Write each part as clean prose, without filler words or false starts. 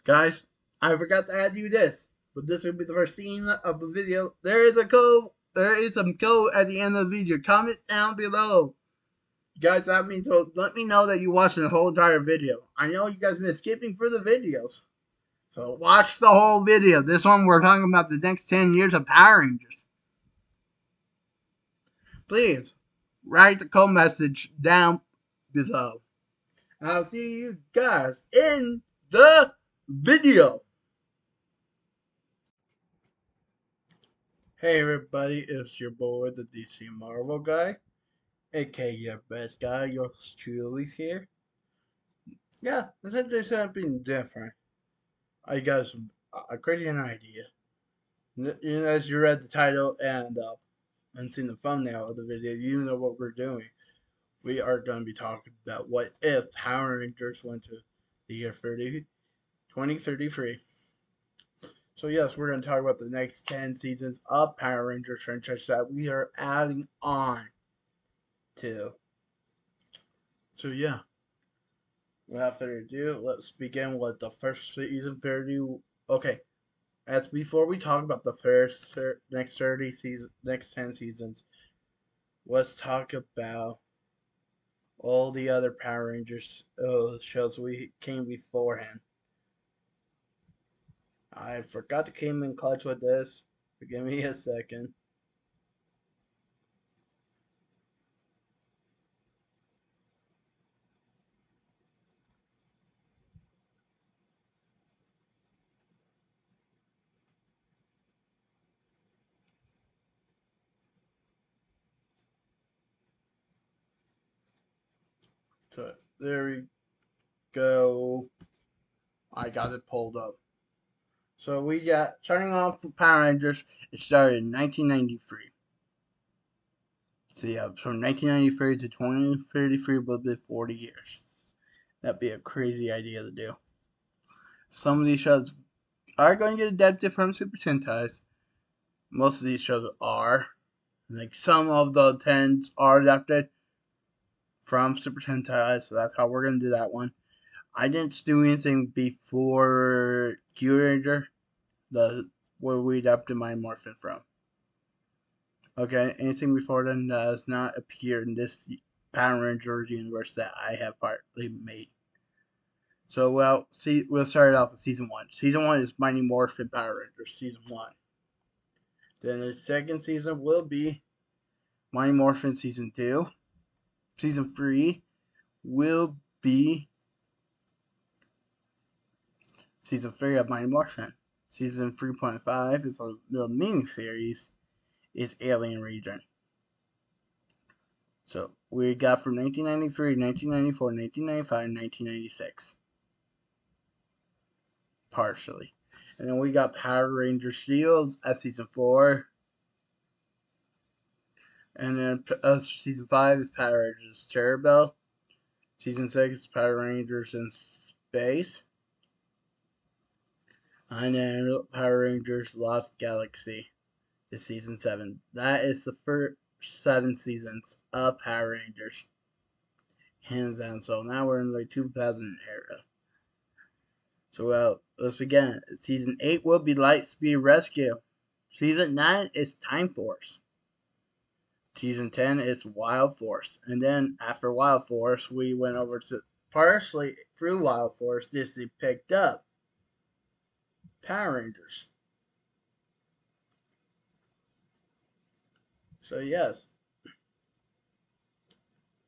Guys, I forgot to add you this, but this will be the first scene of the video. There is a code. There is some code at the end of the video. Comment down below. You guys, that means so let me know that you watched the whole entire video. I know you guys been skipping for the videos. So watch the whole video. This one we're talking about the next 10 years of Power Rangers. Please write the code message down below. I'll see you guys in the video. Hey everybody, it's your boy, the DC Marvel guy, aka your best guy, your truly's here. Yeah, since there's something different, I got a crazy an idea. As you read the title and seen the thumbnail of the video, you know what we're doing. We are going to be talking about what if Power Rangers went to the year 2033. So yes, we're going to talk about the next 10 seasons of Power Rangers franchise that we are adding on to. So yeah, without further ado, let's begin with the first season 30. Okay, as before we talk about the next 30 season, next 10 seasons, let's talk about all the other Power Rangers shows we came beforehand. I forgot to came in clutch with this. Give me a second. So there we go. I got it pulled up. So we got starting off with Power Rangers. It started in 1993. So yeah, from 1993 to 2033 will be 40 years. That'd be a crazy idea to do. Some of these shows are going to get adapted from Super Sentai. Most of these shows are. Like some of the 10s are adapted from Super Sentai, so that's how we're going to do that one. I didn't do anything before Kyuranger, the where we adapted Mighty Morphin from. Okay, anything before then does not appear in this Power Rangers universe that I have partly made. So, we'll start it off with season 1. Season 1 is Mighty Morphin Power Rangers, season 1. Then the second season will be Mighty Morphin season 2. Season 3 will be season 3 of Mighty Morphin. Season 3.5 is the mini series is Alien Region. So we got from 1993, 1994, 1995, 1996. Partially. And then we got Power Ranger Shields at season 4. And then season 5 is Power Rangers Cerebel. Season 6 is Power Rangers in Space. And then Power Rangers Lost Galaxy is season 7. That is the first 7 seasons of Power Rangers. Hands down. So now we're in the 2000 era. So let's begin. Season 8 will be Lightspeed Rescue. Season 9 is Time Force. Season 10 is Wild Force. And then after Wild Force, we went over to partially through Wild Force, Disney picked up Power Rangers. So yes.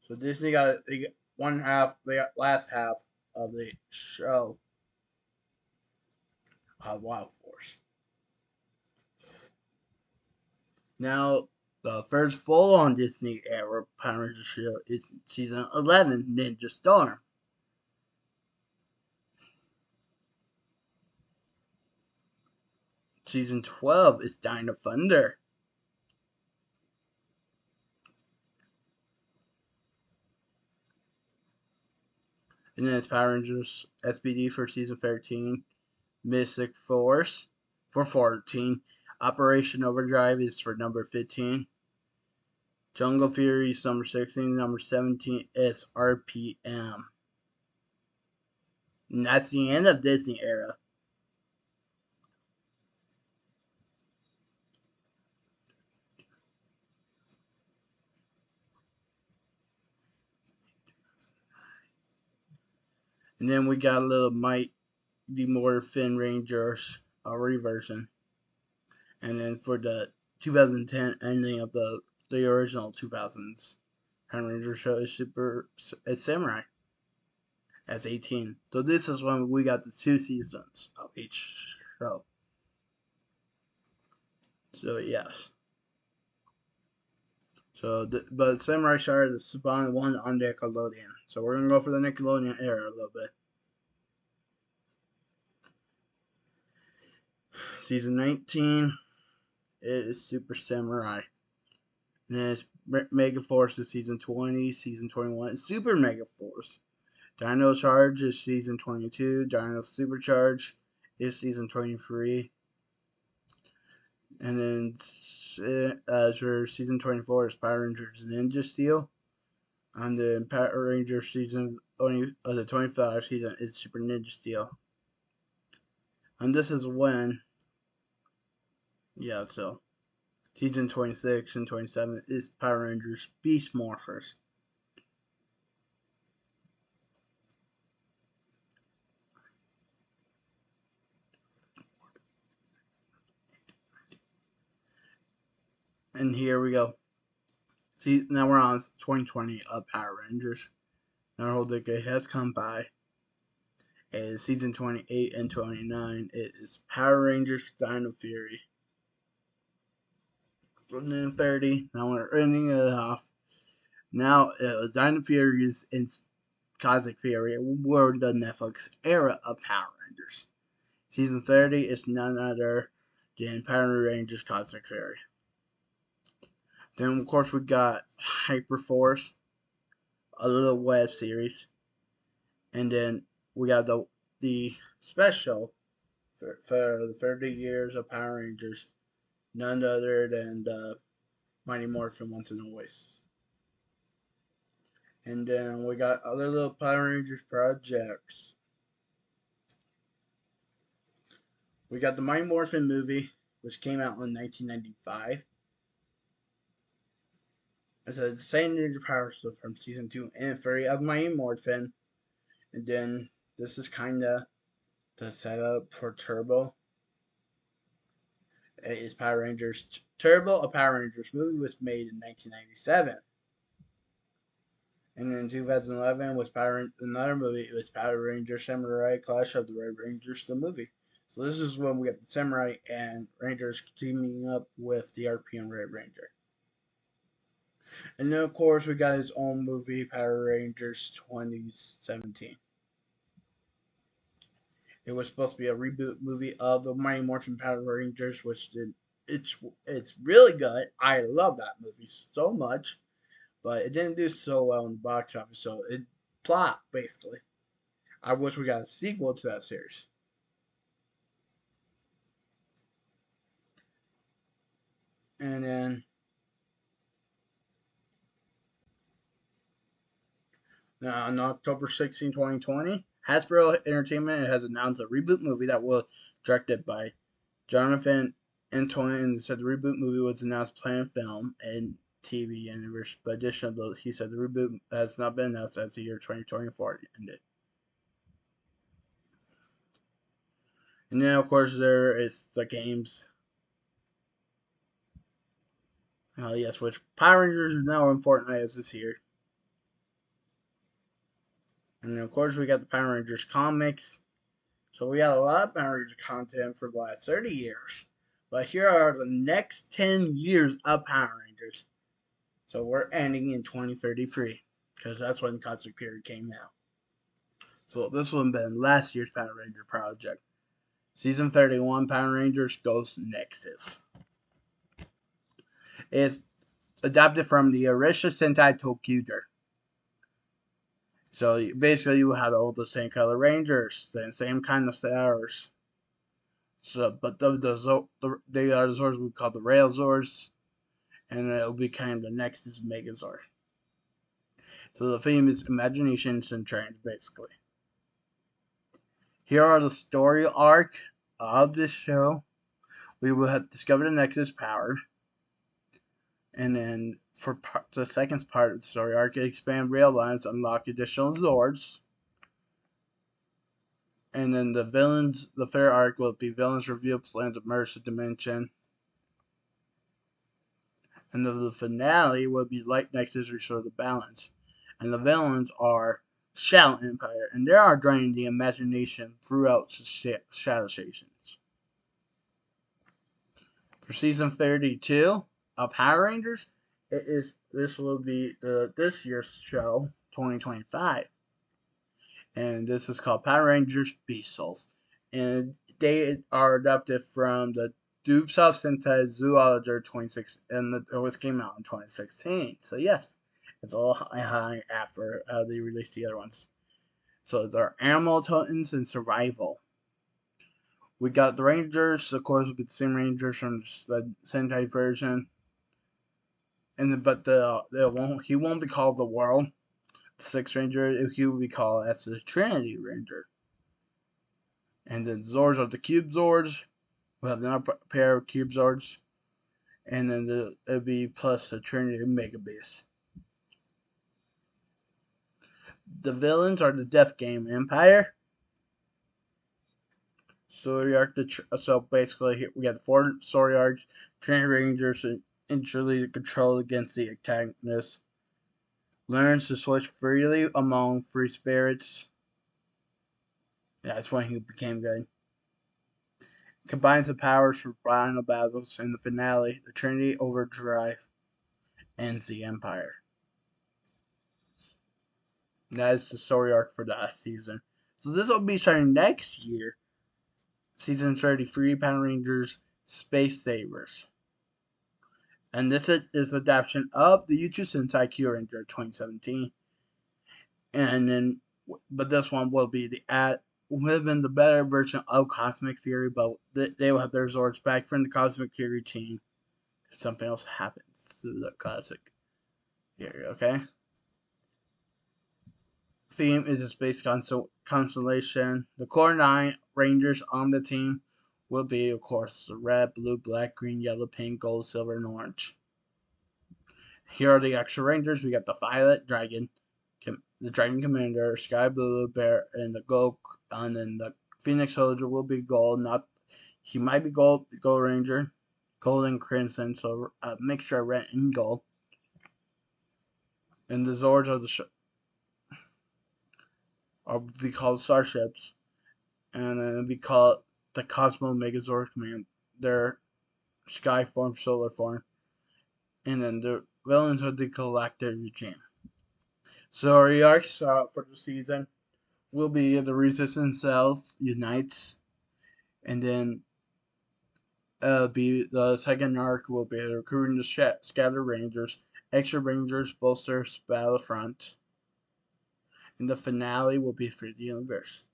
So Disney got one half, the last half of the show of Wild Force. Now, the first full-on Disney era Power Rangers show is season 11, Ninja Storm. Season 12 is Dino Thunder. And then it's Power Rangers SPD for season 13. Mystic Force for 14. Operation Overdrive is for number 15. Jungle Fury is number 16. Number 17 is RPM. And that's the end of Disney era. And then we got a little Mighty Morphin Rangers reversion. And then for the 2010 ending of the original 2000s Power Ranger show is Super Samurai as 18. So this is when we got the 2 seasons of each show. So yes. So, but Samurai Shard is spawned one on Nickelodeon. So we're gonna go for the Nickelodeon era a little bit. Season 19 is Super Samurai. And then it's Mega Force is season 20. Season 21 is Super Mega Force. Dino Charge is season 22. Dino Supercharge is season 23. And then for season 24 is Power Rangers Ninja Steel. And then Power Rangers season the 25 season is Super Ninja Steel. And this is when, so season 26 and 27 is Power Rangers Beast Morphers. And here we go. See, now we're on 2020 of Power Rangers. Now our whole decade has come by. And season 28 and 29 is Power Rangers Dino Fury. And then 30, now we're ending it off. Now Dino Fury is in Cosmic Fury. We're the Netflix era of Power Rangers. Season 30 is none other than Power Rangers Cosmic Fury. Then, of course, we got Hyperforce, a little web series. And then we got the special for the 30 years of Power Rangers, none other than the Mighty Morphin Once and Always. And then we got other little Power Rangers projects. We got the Mighty Morphin movie, which came out in 1995. It's the same Ninja Power stuff from season 2 and 3 of Mighty Morphin. And then this is kind of the setup for Turbo. It is Power Rangers Turbo, a Power Rangers movie, was made in 1997. And in 2011 was another movie. It was Power Rangers Samurai Clash of the Red Rangers, the movie. So this is when we get the Samurai and Rangers teaming up with the RPM Red Ranger. And then, of course, we got his own movie, Power Rangers 2017. It was supposed to be a reboot movie of the Mighty Morphin Power Rangers, which it's really good. I love that movie so much, but it didn't do so well in the box office, so it flopped basically. I wish we got a sequel to that series. And then on October 16, 2020, Hasbro Entertainment has announced a reboot movie that was directed by Jonathan Antoine, and said the reboot movie was announced planned film and TV universe. But additionally, he said the reboot has not been announced as the year 2024 ended. And then, of course, there is the games. Yes, which Power Rangers is now in Fortnite as this year. And then, of course, we got the Power Rangers comics. So we got a lot of Power Rangers content for the last 30 years. But here are the next 10 years of Power Rangers. So we're ending in 2033. Because that's when Cosmic Fury came out. So this would have been last year's Power Ranger project. Season 31, Power Rangers Ghost Nexus. It's adapted from the Orisha Sentai Tokyo. So basically, you have all the same color Rangers, the same kind of stars. So, but they are the Zords we call the Rail Zords, and it'll be kind of the Nexus Megazord. So the theme is imaginations and trains, basically. Here are the story arc of this show. We will have discovered the Nexus power. And then for the second part of the story arc, expand rail lines, unlock additional Zords. And then the villains, the fair arc will be villains reveal plans to merge the dimension. And the finale will be Light Nexus restore the balance. And the villains are Shadow Empire, and they are draining the imagination throughout Shadow Stations. For season 32 of Power Rangers, this will be this year's show, 2025, and this is called Power Rangers Beast Souls, and they are adapted from the Dubsov Sentai Zoologer 26, and it was came out in 2016. So yes, it's a little high after they released the other ones. So they're Animal Titans and Survival. We got the Rangers, of course, will be the same Rangers from the Sentai version, and but he won't be called the World the Sixth Ranger. He will be called as the Trinity Ranger. And then Zords are the Cube Zords. We'll have another pair of Cube Zords, and then it'll be plus the Trinity Mega Base. The villains are the Death Game Empire. Story arc. So basically, we got the four story arcs. Trinity Rangers initially control against the antagonist. Learns to switch freely among free spirits. Yeah, that's when he became good. Combines the powers for final battles. In the finale, the Trinity Overdrive ends the Empire. And that is the story arc for that season. So this will be starting next year. Season 33, Power Rangers Space Sabers. And this is adaptation of the YouTube Sentai Kyuranger 2017. And then, but this one will be would have been the better version of Cosmic Fury, but they will have their Zords back from the Cosmic Fury team. Something else happens to the Cosmic Fury, okay? Theme is a space constellation. The core 9 Rangers on the team will be, of course, the red, blue, black, green, yellow, pink, gold, silver, and orange. Here are the extra Rangers. We got the Violet Dragon, the Dragon Commander, Sky Blue Bear, and the Gold. And then the Phoenix Soldier will be gold. He might be gold Ranger, gold and crimson, so a mixture of red and gold. And the Zords are be called starships, and then it'll be called the Cosmo Megazord Command. They're sky form, solar form, and then the villains of the Galactic Regime. So the arcs for the season will be the Resistance Cells unites, and then be the second arc will be recruiting the Scattered Rangers, Extra Rangers bolsters Battlefront, and the finale will be for the universe.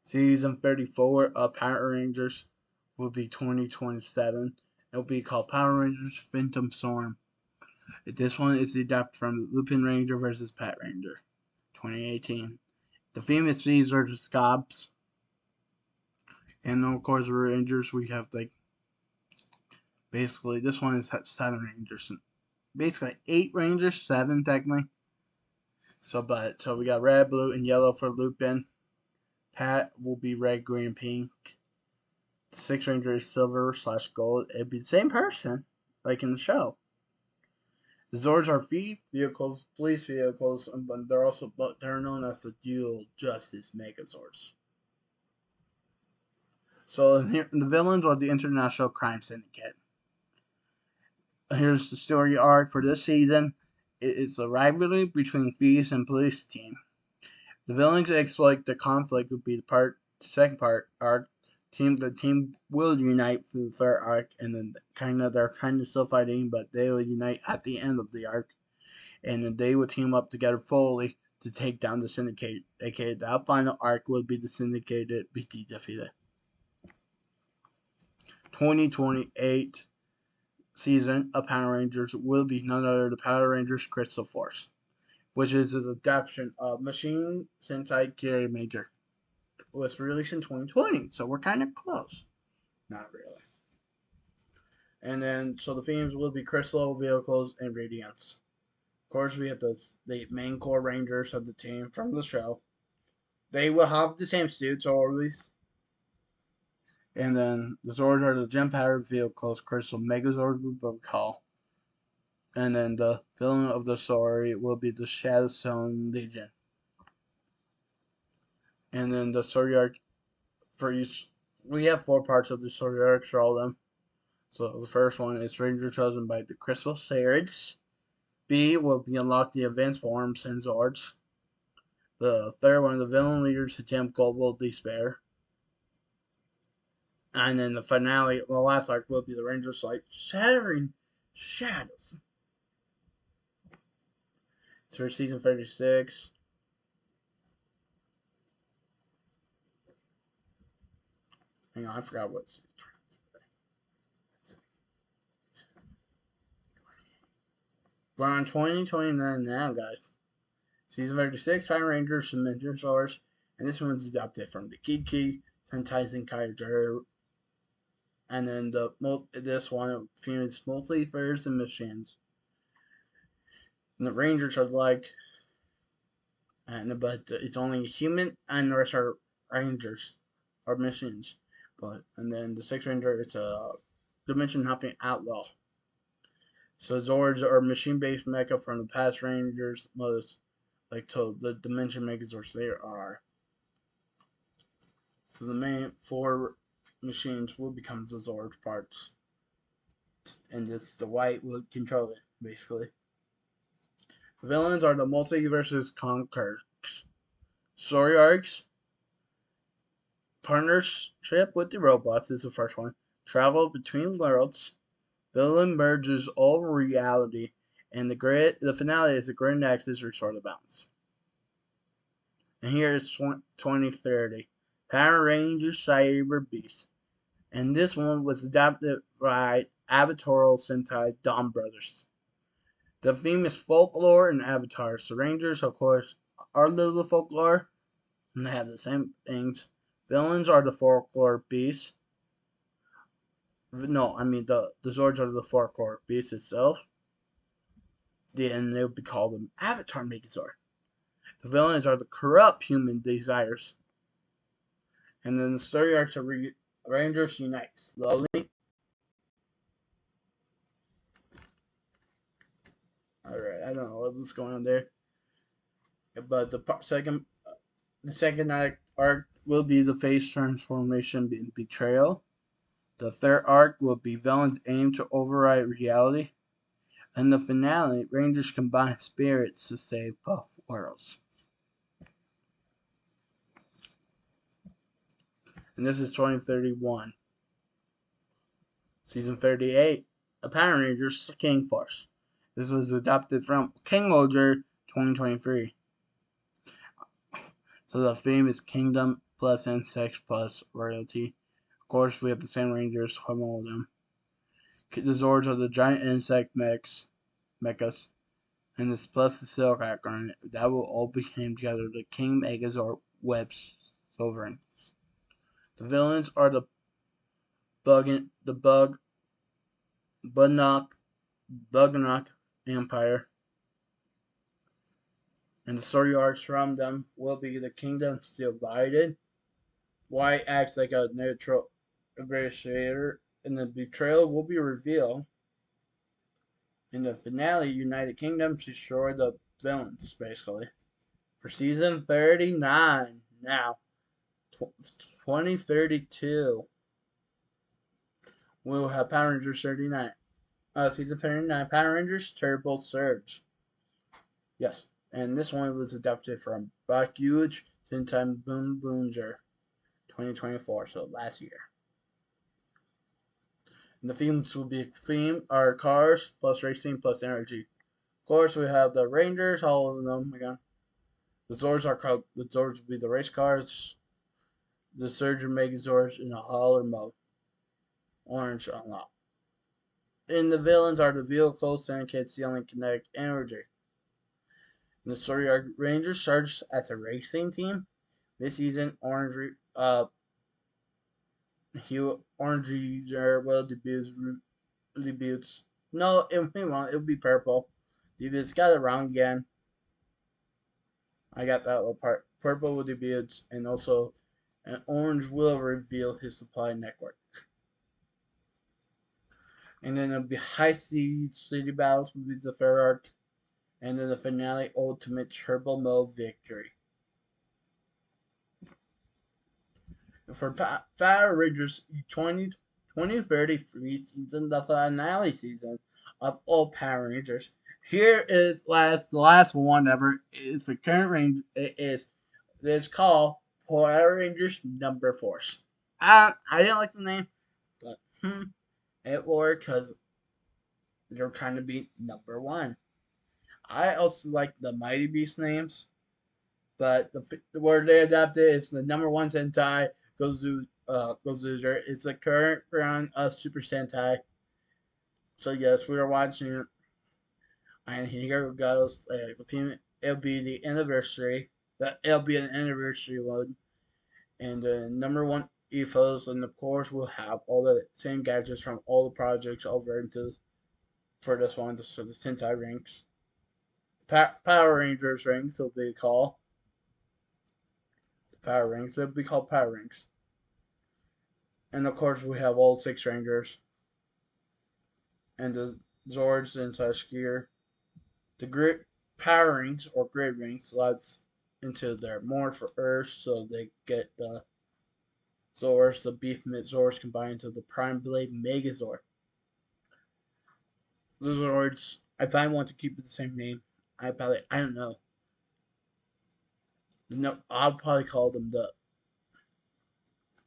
Season 34 of Power Rangers will be 2027. It'll be called Power Rangers Phantom Storm. This one is adapted from Lupin Ranger vs. Pat Ranger, 2018. The famous fees are the Scobs. And of course, Rangers, we have basically, this one is 7 Rangers. Basically, 8 Rangers, 7 technically. So we got red, blue, and yellow for Lupin. Pat will be red, green, pink. The 6 Ranger is silver/gold. It'd be the same person, like in the show. The Zords are thief vehicles, police vehicles, but they're known as the Dual Justice Megazords. So the villains are the International Crime Syndicate. Here's the story arc for this season. It is a rivalry between thieves and police team. The villains exploit the conflict would be the second part arc. The team will unite through the third arc, and then they're still fighting, but they will unite at the end of the arc, and then they will team up together fully to take down the Syndicate. aka that final arc will be the Syndicated be defeated. 2028 season of Power Rangers will be none other than the Power Rangers Crystal Force, which is an adaptation of Machine Sentai Kyuranger. It was released in 2020, so we're kind of close. Not really. And then, so the themes will be Crystal, Vehicles, and Radiance. Of course, we have the main core Rangers of the team from the show. They will have the same suits always. And then the Zords are the gem-powered vehicles Crystal Megazord will call. And then the villain of the story will be the Shadow Stone Legion. And then the story arc for each, we have 4 parts of the story arc for all of them. So the first one is Ranger chosen by the Crystal Spirits. B will be unlock the advanced forms and Zords. The third one, the villain leaders attempt global despair. And then the finale, the last arc will be the Rangers like shattering shadows. It's for season 36. Hang on, I forgot what. We're on 2029 now, guys. Season 36, Power Rangers Dimension Source, and this one's adapted from the Kiki, Senseizen Kaiser, and then this one features multiverse and machines. And the Rangers are like, but it's only human, and the rest are Rangers or machines. And then the Sixth Ranger, it's a dimension hopping outlaw. So Zords are machine-based mecha from the past Rangers, most like to the Dimension Megazords there are. So the main 4 machines will become the Zord parts. And it's the white will control it, basically. The villains are the Multiverses Conquerors. Story arcs. Partnership with the robots is the first one. Travel between worlds. Villain merges all reality. And the finale is the Grand Nexus restore the balance. And here is 2030. Power Rangers Cyber Beast. And this one was adapted by Avatar Sentai Dawn Brothers. The theme is folklore and avatars. The Rangers, of course, are little folklore, and they have the same things. Villains are the folklore beasts. No, I mean the Zords are the folklore beast itself. And they would be called them Avatar Megazord. The villains are the corrupt human desires. And then the story arcs of Rangers unite slowly. Alright, I don't know what was going on there. But the second arc will be the face transformation in Betrayal. The third arc will be villains aim to override reality. And the finale, Rangers combine spirits to save Puff Worlds. And this is 2031. Season 38, A Power Rangers King Force. This was adapted from King Soldier 2023. So the theme is Kingdom plus Insects plus Royalty. Of course, we have the same Rangers from all of them. The Zords are the giant insect mechas. And this plus the Silk Hacker, that will all become together the King Megazord Web Sovereign. The villains are the Bugnok Empire. And the story arcs from them will be the kingdoms divided. White acts like a neutral negotiator, and the betrayal will be revealed. In the finale, United Kingdoms destroy the villains, basically. For season 39, now, 2032, we'll have Power Rangers 39. Season 39, Power Rangers Turbo Surge. Yes, and this one was adapted from Bakuj Sentai Boom Boonger 2024, so last year. And the themes will be cars plus racing plus energy. Of course, we have the Rangers, all of them again. The Zords will be the race cars. The Surge and Megazords in a hauler mode. Orange unlock. And the villains are the vehicles and kids stealing kinetic energy. In the story arc, Rangers starts as a racing team. This season, Orange will debuts. No, it won't. It'll be purple. Debuts got it wrong again. I got that little part purple will debut, and also an orange will reveal his supply network. And then it'll be high seas city battles will be the third arc, and then the finale ultimate turbo mode victory. For Power Rangers 2033 season, the finale season of all Power Rangers. Here is the last one ever. Is the current range it's called Power Rangers Number Force. I didn't like the name, but it worked because they're trying to be number one. I also like the Mighty Beast names, but the word they adapted is the number one Sentai Gozuger. It's the current round of Super Sentai. So yes, we are watching it, and here goes. It'll be the anniversary. It'll be an anniversary one, and the number one ethos, and of course we'll have all the same gadgets from all the projects over into for this one, so the Sentai ranks. Power Rangers ranks will be called Power Rings. They'll be called Power Rings. And of course, we have all 6 Rangers and the Zords inside gear. The grid Power Rings or Grid Rings slides into their more for Earth, so they get the Zords, the Beef Mid Zords combined into the Prime Blade Megazord. The Zords, if I want to keep it the same name, I don't know. No, I'll probably call them the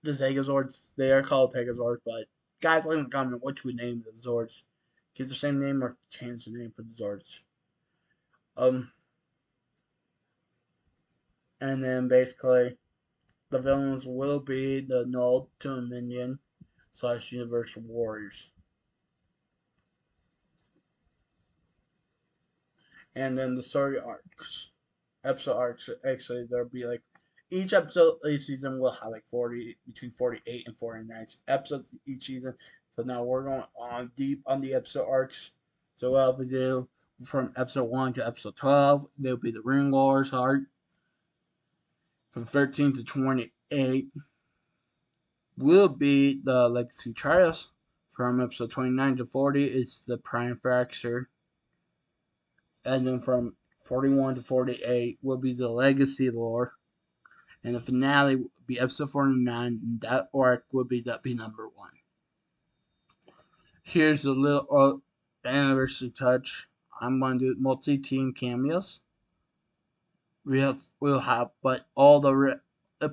Zegazords. They are called Tegazords, but guys, leave in the comment what you would name the Zords. Keep the same name or change the name for the Zords. And then basically the villains will be the Null Dominion / Universal Warriors. And then the story arcs, episode arcs. Actually, there'll be like each episode each season will have like between 48 and 49 episodes each season. So now we're going on deep on the episode arcs. So what we do from episode 1 to episode 12, there'll be the Ring Wars arc. From 13 to 28 will be the Legacy Trials. From episode 29 to 40, it's the Prime Fracture. And then from 41 to 48 will be the Legacy Lore. And the finale will be episode 49, and that arc will be number 1. Here's a little anniversary touch. I'm going to do multi-team cameos. We'll have, but all the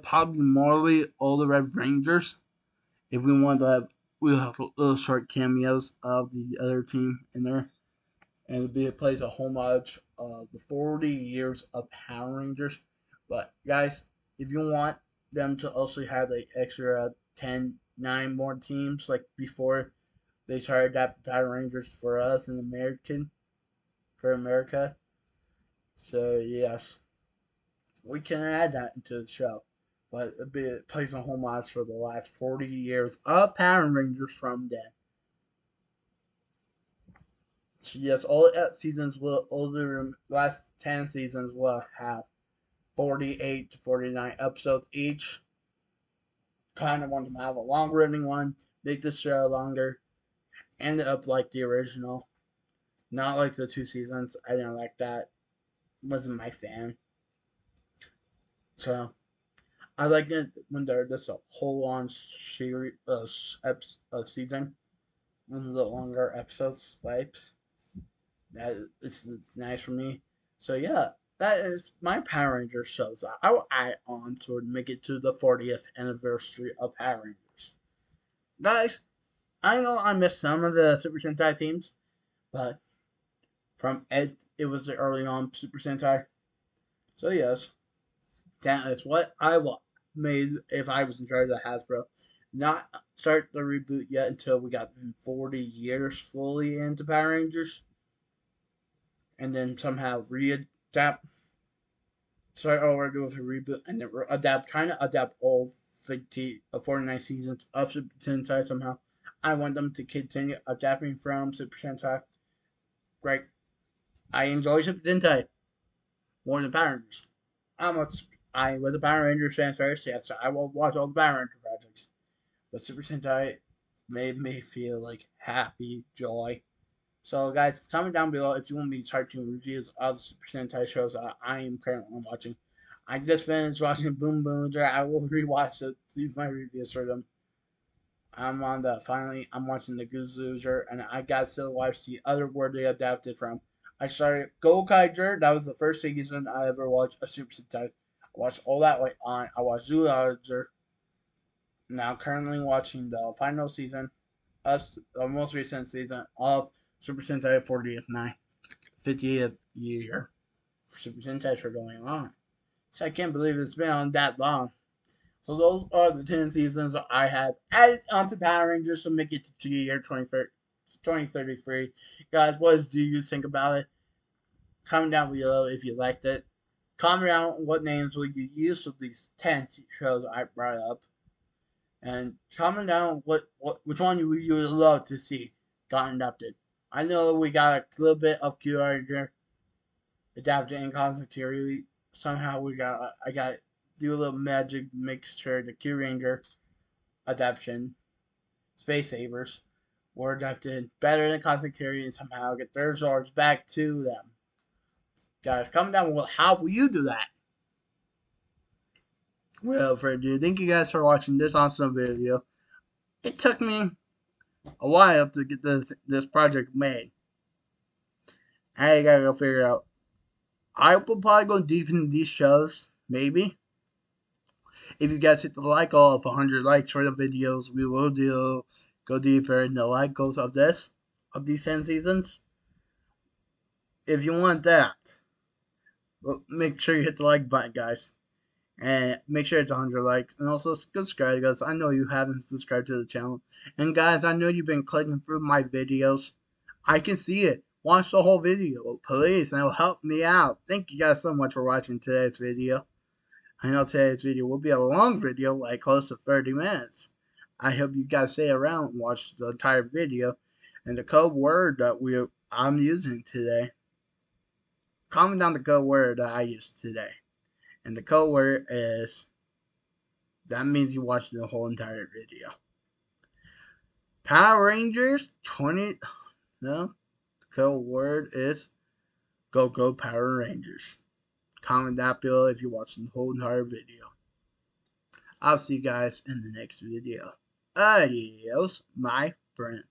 probably more all the Red Rangers. If we want to have, we'll have little short cameos of the other team in there, and it plays a homage of the 40 years of Power Rangers. But guys, if you want them to also have like extra 9 more teams like before they started adapting Power Rangers for us in America. So yes, we can add that into the show. But it plays a homage for the last 40 years of Power Rangers from then. So yes, all seasons all the last 10 seasons will have 48 to 49 episodes each. Kind of want to have a long running one, make the show longer, end up like the original. Not like the 2 seasons. I didn't like that. Wasn't my fan. So I like it when they're just a whole on series season. One of the longer episodes, vibes. It's nice for me. So yeah, that is my Power Rangers shows. I will add on to make it to the 40th anniversary of Power Rangers. Guys, I know I missed some of the Super Sentai teams, but from Ed, it was the early on Super Sentai. So yes, that is what I made if I was in charge of Hasbro. Not start the reboot yet until we got 40 years fully into Power Rangers, and then somehow readapt, start over, do with a reboot, and then trying to adapt all 49 seasons of Super Sentai somehow. I want them to continue adapting from Super Sentai. Great. I enjoy Super Sentai more than Power Rangers. I'm a I was a Power Rangers fan first. Yes, I will watch all the Power Ranger projects. But Super Sentai made me feel like happy joy. So, guys, comment down below if you want me to start doing reviews of the Super Sentai shows I am currently watching. I just finished watching Boom Boom. I will rewatch it, leave my reviews for them. I'm watching the Goozoozer, and I got to still watch the other word they adapted from. I started Gokaiger. That was the first season I ever watched of Super Sentai. I watched all that way on. I watched Zoolager. Now currently watching the final season, the most recent season of Super Sentai 40th night, 50th year for Super Sentai for going on. So I can't believe it's been on that long. So those are the 10 seasons I have added onto Power Rangers to make it to the year 2033. Guys, what do you think about it? Comment down below if you liked it. Comment down what names will you use for these 10 shows I brought up. And comment down which one you would love to see got adapted. I know we got a little bit of Q Ranger adapted in Cosmic Fury. Somehow I got to do a little magic mixture. The Q Ranger adaptation, Space Savers, were adapted better than Cosmic Fury and somehow get their Zords back to them. Guys, comment down below how will you do that? Well, for ado, thank you guys for watching this awesome video. It took me a while to get this project made. I gotta go figure out. I will probably go deep into these shows, maybe. If you guys hit the like goal of 100 likes for the videos, we will go deeper in the like goals of these 10 seasons. If you want that, well, make sure you hit the like button, guys. And make sure it's 100 likes. And also subscribe, guys. I know you haven't subscribed to the channel. And guys, I know you've been clicking through my videos. I can see it. Watch the whole video, please. And it'll help me out. Thank you guys so much for watching today's video. I know today's video will be a long video, like close to 30 minutes. I hope you guys stay around and watch the entire video. And the code word that I'm using today. Comment down the code word that I used today. And the code word is, that means you watched the whole entire video. Power Rangers 20, no, the code word is Go Power Rangers. Comment that below if you watched the whole entire video. I'll see you guys in the next video. Adios, my friend.